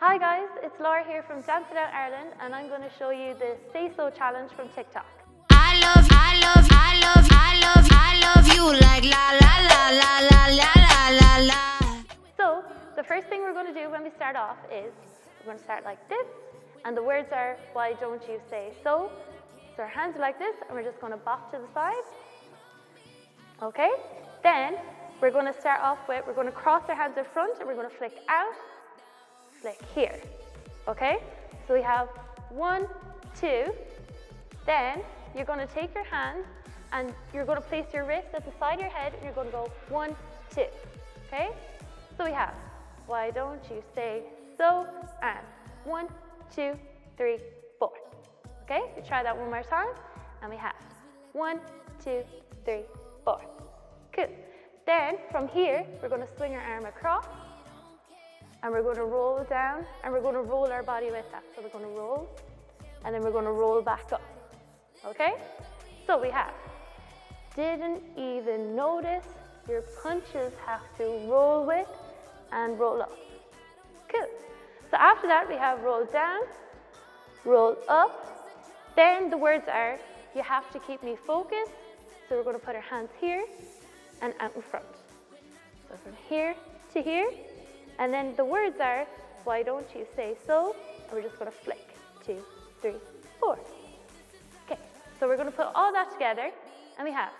Hi guys, it's Laura here from Dance It Out Ireland, and I'm going to show you the Say So challenge from TikTok. I love you like la la la la la la la la la. So, the first thing we're going to do when we start off is, we're going to start like this, and the words are, why don't you say so? So our hands are like this, and we're just going to bop to the side. Okay? Then, we're going to start off with, we're going to cross our hands in front, and we're going to flick out, flick here. Okay? So we have 1, 2, then you're going to take your hand and you're going to place your wrist at the side of your head and you're going to go 1, 2. Okay? So we have, why don't you say so, and 1, 2, 3, 4. Okay? We try that one more time and we have 1, 2, 3, 4. Cool. Then from here, we're going to swing our arm across and we're going to roll down and we're going to roll our body with that. So we're going to roll and then we're going to roll back up. Okay? So we have, didn't even notice, your punches have to roll with and roll up. Cool. So after that we have roll down, roll up. Then the words are, you have to keep me focused. So we're going to put our hands here and out in front. So from here to here. And then the words are, why don't you say so? And we're just going to flick. 2, 3, 4. Okay, so we're going to put all that together, and we have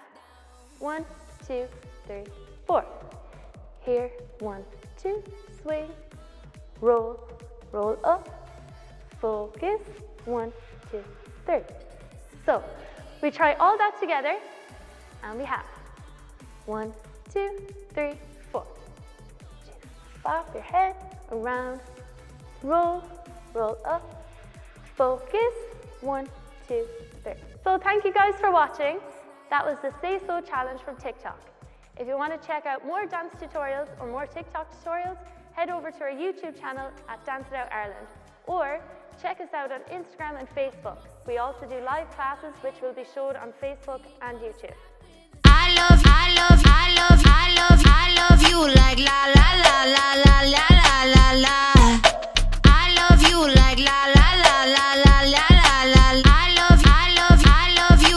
1, 2, 3, 4. Here, 1, 2, swing, roll, roll up, focus, 1, 2, 3. So we try all that together, and we have 1, 2, 3, 4. Bop your head around, roll, roll up, focus, 1, 2, 3. So thank you guys for watching. That was the Say So challenge from TikTok. If you want to check out more dance tutorials or more TikTok tutorials, head over to our YouTube channel at Dance It Out Ireland, or check us out on Instagram and Facebook. We also do live classes which will be showed on Facebook and YouTube.